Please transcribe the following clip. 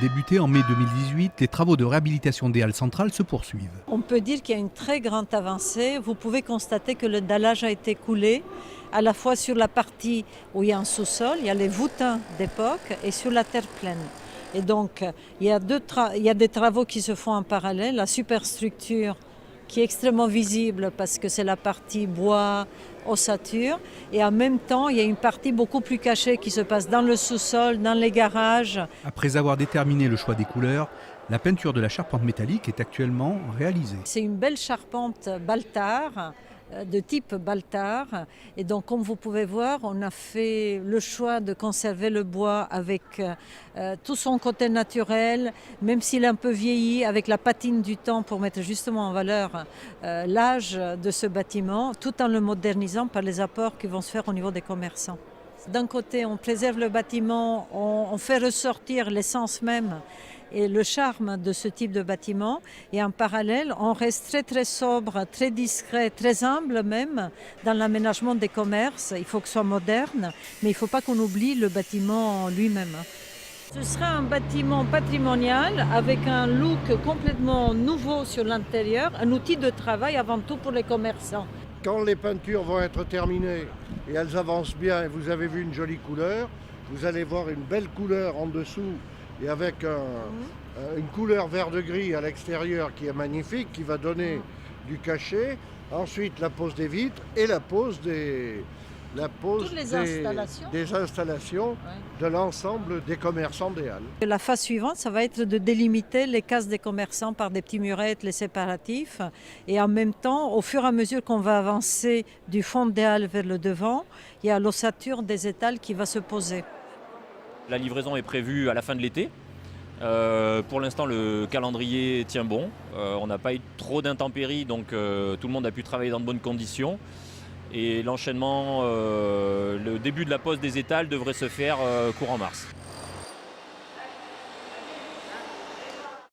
Débutés en mai 2018, les travaux de réhabilitation des halles centrales se poursuivent. On peut dire qu'il y a une très grande avancée. Vous pouvez constater que le dallage a été coulé à la fois sur la partie où il y a un sous-sol, il y a les voûtins d'époque, et sur la terre pleine. Et donc, il y a des travaux qui se font en parallèle. La superstructure qui est extrêmement visible parce que c'est la partie bois, ossature. Et en même temps, il y a une partie beaucoup plus cachée qui se passe dans le sous-sol, dans les garages. Après avoir déterminé le choix des couleurs, la peinture de la charpente métallique est actuellement réalisée. C'est une belle charpente Baltard, de type Baltard. Et donc, comme vous pouvez voir, on a fait le choix de conserver le bois avec tout son côté naturel, même s'il est un peu vieilli, avec la patine du temps pour mettre justement en valeur l'âge de ce bâtiment, tout en le modernisant par les apports qui vont se faire au niveau des commerçants. D'un côté, on préserve le bâtiment, on fait ressortir l'essence même et le charme de ce type de bâtiment. Et en parallèle, on reste très très sobre, très discret, très humble même dans l'aménagement des commerces. Il faut que ce soit moderne, mais il ne faut pas qu'on oublie le bâtiment lui-même. Ce sera un bâtiment patrimonial avec un look complètement nouveau sur l'intérieur, un outil de travail avant tout pour les commerçants. Quand les peintures vont être terminées et elles avancent bien et vous avez vu une jolie couleur, vous allez voir une belle couleur en dessous et avec une couleur vert de gris à l'extérieur qui est magnifique, qui va donner du cachet. Ensuite, la pose des vitres et la pose des installations de l'ensemble des commerçants des Halles. La phase suivante, ça va être de délimiter les cases des commerçants par des petits murettes, les séparatifs. Et en même temps, au fur et à mesure qu'on va avancer du fond des Halles vers le devant, il y a l'ossature des étals qui va se poser. La livraison est prévue à la fin de l'été. Pour l'instant, le calendrier tient bon. On n'a pas eu trop d'intempéries, donc tout le monde a pu travailler dans de bonnes conditions. Et l'enchaînement, le début de la pose des étals devrait se faire courant mars.